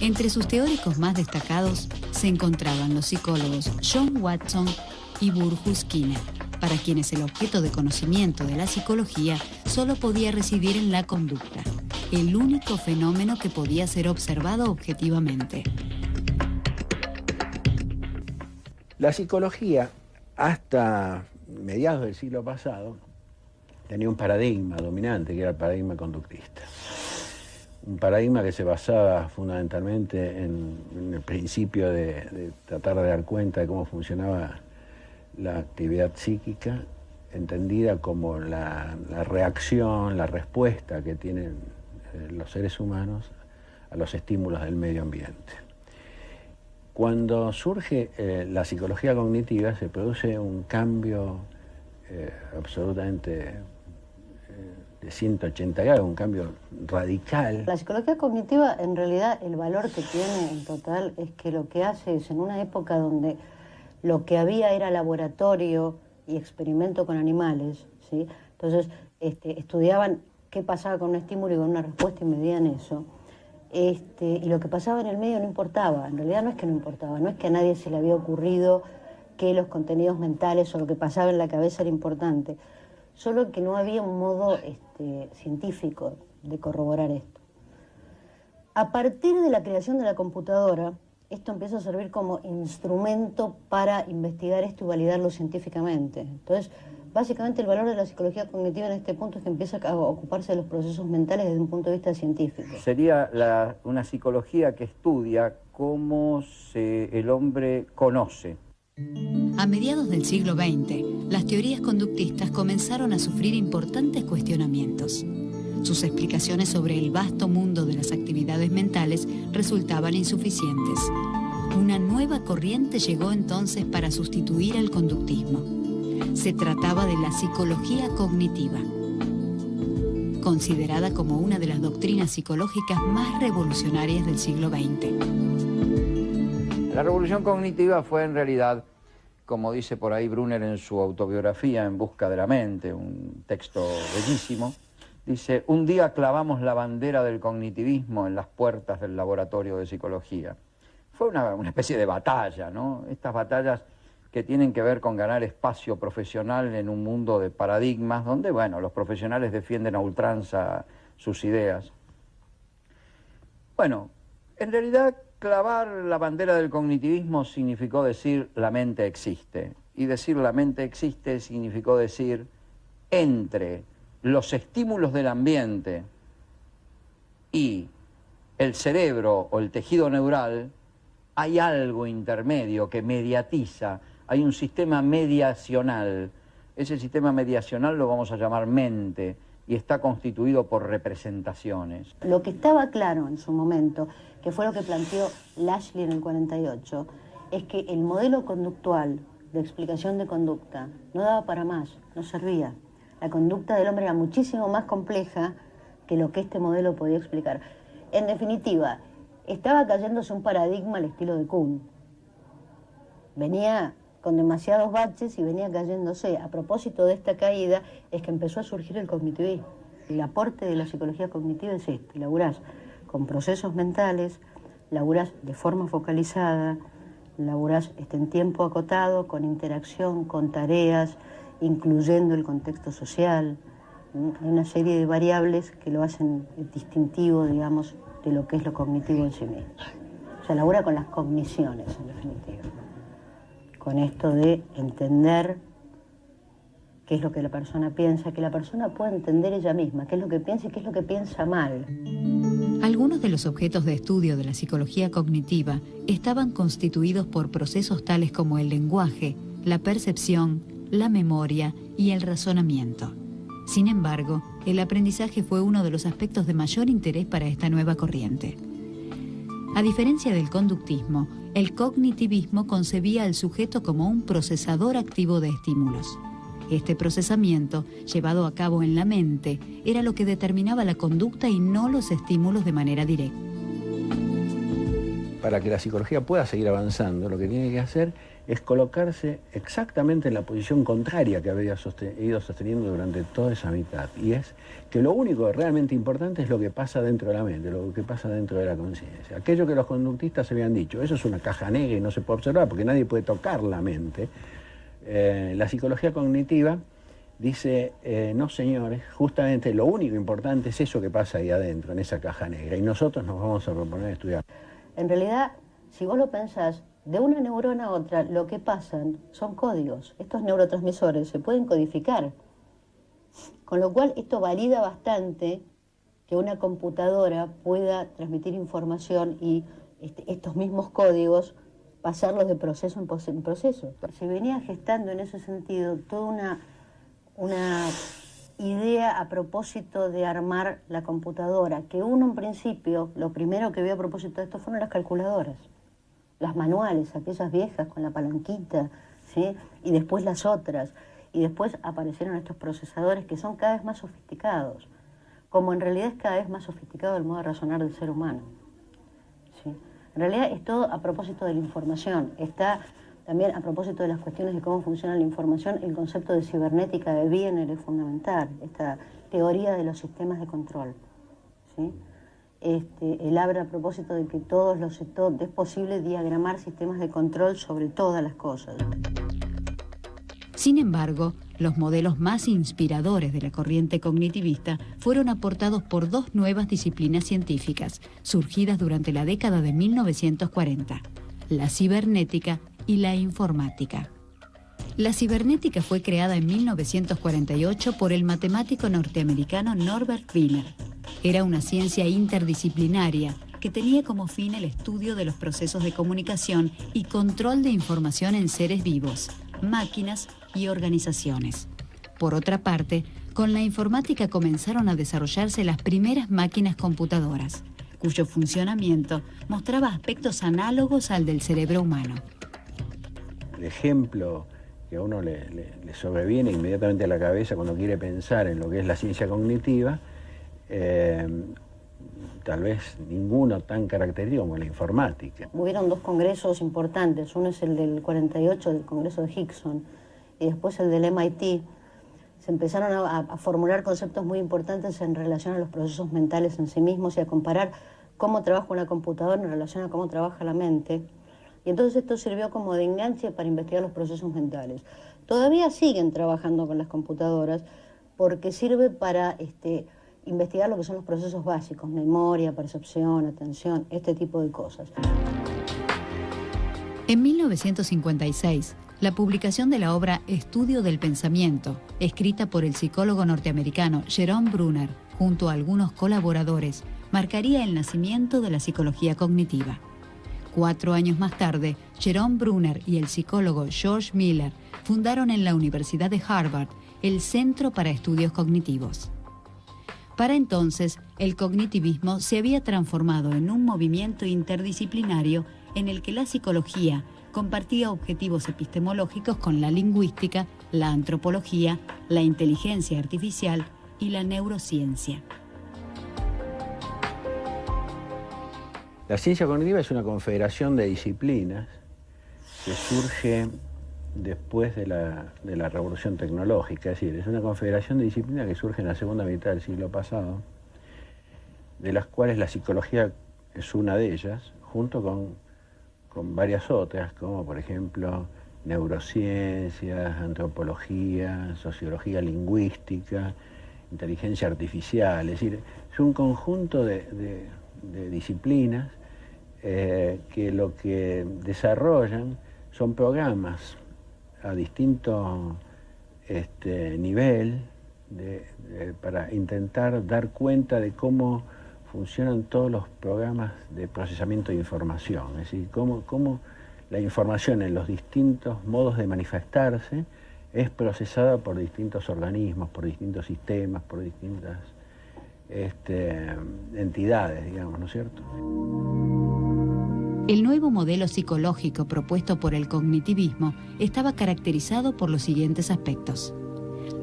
Entre sus teóricos más destacados se encontraban los psicólogos John Watson y Burrhus Skinner, para quienes el objeto de conocimiento de la psicología solo podía residir en la conducta, el único fenómeno que podía ser observado objetivamente. La psicología, hasta mediados del siglo pasado, tenía un paradigma dominante, que era el paradigma conductista. Un paradigma que se basaba fundamentalmente en el principio de tratar de dar cuenta de cómo funcionaba la actividad psíquica, entendida como la reacción, la respuesta que tienen los seres humanos a los estímulos del medio ambiente. Cuando surge la psicología cognitiva se produce un cambio absolutamente de 180 grados, un cambio radical. La psicología cognitiva, en realidad, el valor que tiene en total es que lo que hace es, en una época donde lo que había era laboratorio y experimento con animales, ¿sí? Entonces estudiaban qué pasaba con un estímulo y con una respuesta y medían eso. Y lo que pasaba en el medio no importaba, en realidad no es que no importaba, no es que a nadie se le había ocurrido que los contenidos mentales o lo que pasaba en la cabeza era importante, solo que no había un modo científico de corroborar esto. A partir de la creación de la computadora, esto empieza a servir como instrumento para investigar esto y validarlo científicamente. Entonces, básicamente el valor de la psicología cognitiva en este punto es que empieza a ocuparse de los procesos mentales desde un punto de vista científico. Sería una psicología que estudia cómo el hombre conoce. A mediados del siglo XX, las teorías conductistas comenzaron a sufrir importantes cuestionamientos. Sus explicaciones sobre el vasto mundo de las actividades mentales resultaban insuficientes. Una nueva corriente llegó entonces para sustituir al conductismo. Se trataba de la psicología cognitiva, considerada como una de las doctrinas psicológicas más revolucionarias del siglo XX. La revolución cognitiva fue en realidad, como dice por ahí Brunner en su autobiografía En busca de la mente, un texto bellísimo, dice: un día clavamos la bandera del cognitivismo en las puertas del laboratorio de psicología. Fue una especie de batalla, ¿no? Estas batallas que tienen que ver con ganar espacio profesional en un mundo de paradigmas donde, bueno, los profesionales defienden a ultranza sus ideas. Bueno, en realidad clavar la bandera del cognitivismo significó decir la mente existe. Y decir la mente existe significó decir entre los estímulos del ambiente y el cerebro o el tejido neural hay algo intermedio que mediatiza. Hay un sistema mediacional. Ese sistema mediacional lo vamos a llamar mente y está constituido por representaciones. Lo que estaba claro en su momento, que fue lo que planteó Lashley en el 48, es que el modelo conductual de explicación de conducta no daba para más, no servía. La conducta del hombre era muchísimo más compleja que lo que este modelo podía explicar. En definitiva, estaba cayéndose un paradigma al estilo de Kuhn. Venía con demasiados baches y venía cayéndose. A propósito de esta caída es que empezó a surgir el cognitivismo. El aporte de la psicología cognitiva es este: laburás con procesos mentales, laburás de forma focalizada, laburás en tiempo acotado, con interacción, con tareas, incluyendo el contexto social. Hay una serie de variables que lo hacen distintivo, digamos, de lo que es lo cognitivo en sí mismo. O sea, labura con las cogniciones, en definitiva. Con esto de entender qué es lo que la persona piensa, que la persona pueda entender ella misma, qué es lo que piensa y qué es lo que piensa mal. Algunos de los objetos de estudio de la psicología cognitiva estaban constituidos por procesos tales como el lenguaje, la percepción, la memoria y el razonamiento. Sin embargo, el aprendizaje fue uno de los aspectos de mayor interés para esta nueva corriente. A diferencia del conductismo, el cognitivismo concebía al sujeto como un procesador activo de estímulos. Este procesamiento, llevado a cabo en la mente, era lo que determinaba la conducta y no los estímulos de manera directa. para que la psicología pueda seguir avanzando, lo que tiene que hacer es colocarse exactamente en la posición contraria que había ido sosteniendo durante toda esa mitad. Y es que lo único realmente importante es lo que pasa dentro de la mente, lo que pasa dentro de la conciencia. Aquello que los conductistas habían dicho, eso es una caja negra y no se puede observar porque nadie puede tocar la mente. La psicología cognitiva dice, no señores, justamente lo único importante es eso que pasa ahí adentro, en esa caja negra, y nosotros nos vamos a proponer estudiar. En realidad, si vos lo pensás, de una neurona a otra, lo que pasan son códigos. Estos neurotransmisores se pueden codificar. Con lo cual, esto valida bastante que una computadora pueda transmitir información y estos mismos códigos pasarlos de proceso en proceso. Se venía gestando en ese sentido toda una idea a propósito de armar la computadora, que uno en principio, lo primero que vio a propósito de esto fueron las calculadoras. Las manuales, aquellas viejas con la palanquita, ¿sí? Y después las otras. Y después aparecieron estos procesadores que son cada vez más sofisticados, como en realidad es cada vez más sofisticado el modo de razonar del ser humano, ¿sí? En realidad es todo a propósito de la información. Está también a propósito de las cuestiones de cómo funciona la información, el concepto de cibernética de Wiener es fundamental, esta teoría de los sistemas de control, ¿sí? Él habla a propósito de que es posible diagramar sistemas de control sobre todas las cosas. Sin embargo, los modelos más inspiradores de la corriente cognitivista fueron aportados por dos nuevas disciplinas científicas, surgidas durante la década de 1940, la cibernética y la informática. La cibernética fue creada en 1948 por el matemático norteamericano Norbert Wiener. Era una ciencia interdisciplinaria que tenía como fin el estudio de los procesos de comunicación y control de información en seres vivos, máquinas y organizaciones. Por otra parte, con la informática comenzaron a desarrollarse las primeras máquinas computadoras, cuyo funcionamiento mostraba aspectos análogos al del cerebro humano. El ejemplo que a uno le sobreviene inmediatamente a la cabeza cuando quiere pensar en lo que es la ciencia cognitiva, tal vez ninguno tan característico como la informática. Hubieron dos congresos importantes, uno es el del 48, del Congreso de Hickson, y después el del MIT. Se empezaron a formular conceptos muy importantes en relación a los procesos mentales en sí mismos y a comparar cómo trabaja una computadora en relación a cómo trabaja la mente. Y entonces esto sirvió como de enganche para investigar los procesos mentales. Todavía siguen trabajando con las computadoras porque sirve para investigar lo que son los procesos básicos, memoria, percepción, atención, este tipo de cosas. En 1956, la publicación de la obra Estudio del Pensamiento, escrita por el psicólogo norteamericano Jerome Bruner, junto a algunos colaboradores, marcaría el nacimiento de la psicología cognitiva. 4 años más tarde, Jerome Bruner y el psicólogo George Miller fundaron en la Universidad de Harvard el Centro para Estudios Cognitivos. Para entonces, el cognitivismo se había transformado en un movimiento interdisciplinario en el que la psicología compartía objetivos epistemológicos con la lingüística, la antropología, la inteligencia artificial y la neurociencia. La ciencia cognitiva es una confederación de disciplinas que surge después de la revolución tecnológica, es decir, es una confederación de disciplinas que surge en la segunda mitad del siglo pasado, de las cuales la psicología es una de ellas, junto con varias otras, como por ejemplo neurociencias, antropología, sociología lingüística, inteligencia artificial, es decir, es un conjunto de disciplinas que lo que desarrollan son programas a distinto nivel para intentar dar cuenta de cómo funcionan todos los programas de procesamiento de información, es decir, cómo la información en los distintos modos de manifestarse es procesada por distintos organismos, por distintos sistemas, por distintas entidades, digamos, ¿no es cierto? El nuevo modelo psicológico propuesto por el cognitivismo estaba caracterizado por los siguientes aspectos.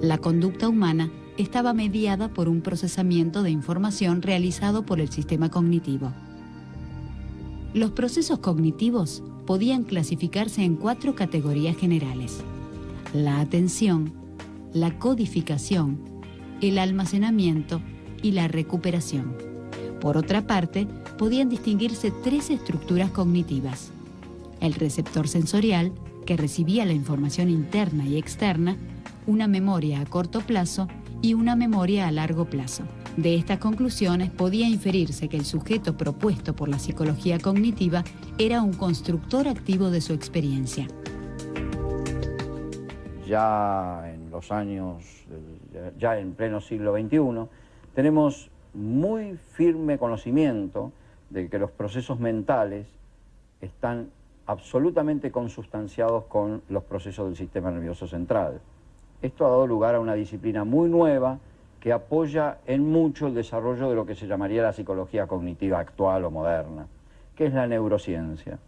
La conducta humana estaba mediada por un procesamiento de información realizado por el sistema cognitivo. Los procesos cognitivos podían clasificarse en 4 categorías generales: la atención, la codificación, el almacenamiento y la recuperación. Por otra parte, podían distinguirse 3 estructuras cognitivas: el receptor sensorial, que recibía la información interna y externa, una memoria a corto plazo y una memoria a largo plazo. De estas conclusiones podía inferirse que el sujeto propuesto por la psicología cognitiva era un constructor activo de su experiencia. Ya en los años, ya en pleno siglo XXI, tenemos muy firme conocimiento de que los procesos mentales están absolutamente consustanciados con los procesos del sistema nervioso central. Esto ha dado lugar a una disciplina muy nueva que apoya en mucho el desarrollo de lo que se llamaría la psicología cognitiva actual o moderna, que es la neurociencia.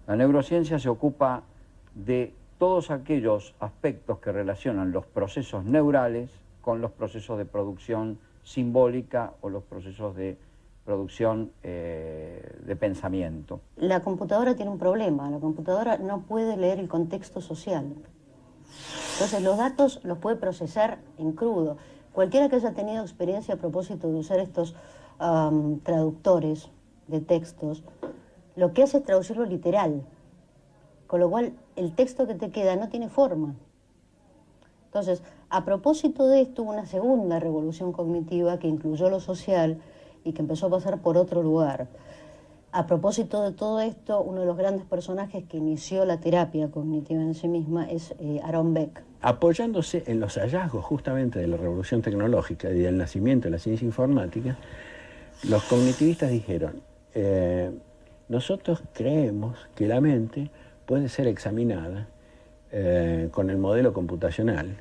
La neurociencia se ocupa de todos aquellos aspectos que relacionan los procesos neurales con los procesos de producción simbólica o los procesos de producción de pensamiento. La computadora tiene un problema, la computadora no puede leer el contexto social. Entonces los datos los puede procesar en crudo. Cualquiera que haya tenido experiencia a propósito de usar estos traductores de textos, lo que hace es traducirlo literal, con lo cual el texto que te queda no tiene forma. Entonces, a propósito de esto, hubo una segunda revolución cognitiva que incluyó lo social y que empezó a pasar por otro lugar. A propósito de todo esto, uno de los grandes personajes que inició la terapia cognitiva en sí misma es Aaron Beck. Apoyándose en los hallazgos justamente de la revolución tecnológica y del nacimiento de la ciencia informática, los cognitivistas dijeron, nosotros creemos que la mente puede ser examinada con el modelo computacional,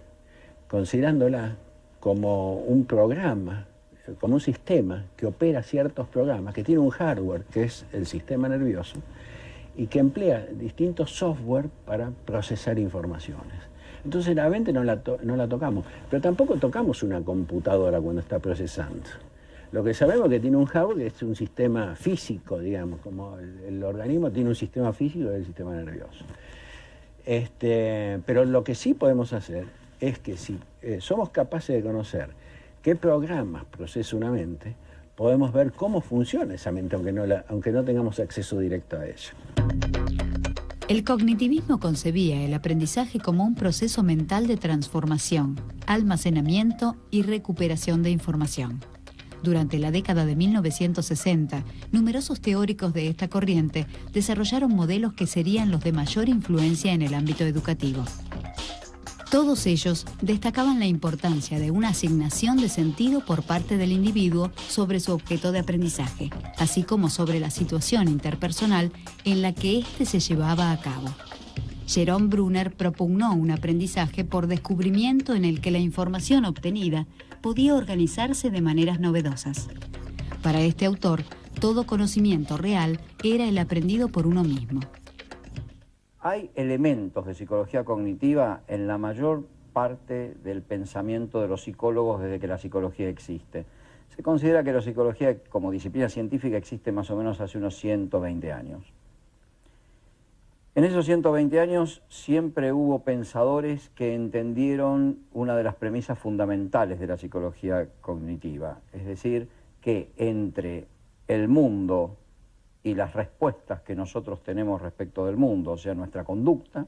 considerándola como un programa, como un sistema que opera ciertos programas, que tiene un hardware, que es el sistema nervioso, y que emplea distintos software para procesar informaciones. Entonces la mente no la tocamos, pero tampoco tocamos una computadora cuando está procesando. Lo que sabemos es que tiene un hardware, que es un sistema físico, digamos, como el organismo tiene un sistema físico del sistema nervioso. Pero lo que sí podemos hacer es que si somos capaces de conocer qué programas procesa una mente, podemos ver cómo funciona esa mente, aunque no tengamos acceso directo a ella. El cognitivismo concebía el aprendizaje como un proceso mental de transformación, almacenamiento y recuperación de información. Durante la década de 1960, numerosos teóricos de esta corriente desarrollaron modelos que serían los de mayor influencia en el ámbito educativo. Todos ellos destacaban la importancia de una asignación de sentido por parte del individuo sobre su objeto de aprendizaje, así como sobre la situación interpersonal en la que éste se llevaba a cabo. Jerome Bruner propugnó un aprendizaje por descubrimiento en el que la información obtenida podía organizarse de maneras novedosas. Para este autor, todo conocimiento real era el aprendido por uno mismo. Hay elementos de psicología cognitiva en la mayor parte del pensamiento de los psicólogos desde que la psicología existe. Se considera que la psicología como disciplina científica existe más o menos hace unos 120 años. En esos 120 años siempre hubo pensadores que entendieron una de las premisas fundamentales de la psicología cognitiva, es decir, que entre el mundo y las respuestas que nosotros tenemos respecto del mundo, o sea, nuestra conducta,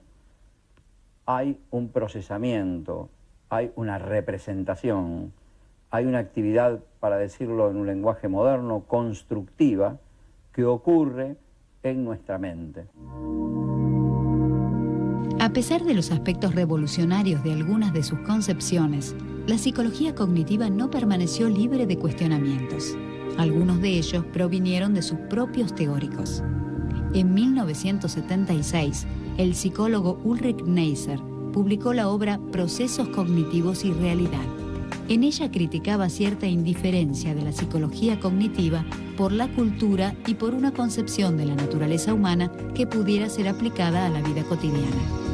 hay un procesamiento, hay una representación, hay una actividad, para decirlo en un lenguaje moderno, constructiva, que ocurre en nuestra mente. A pesar de los aspectos revolucionarios de algunas de sus concepciones, la psicología cognitiva no permaneció libre de cuestionamientos. Algunos de ellos provinieron de sus propios teóricos. En 1976, el psicólogo Ulrich Neisser publicó la obra Procesos cognitivos y realidad. En ella criticaba cierta indiferencia de la psicología cognitiva por la cultura y por una concepción de la naturaleza humana que pudiera ser aplicada a la vida cotidiana.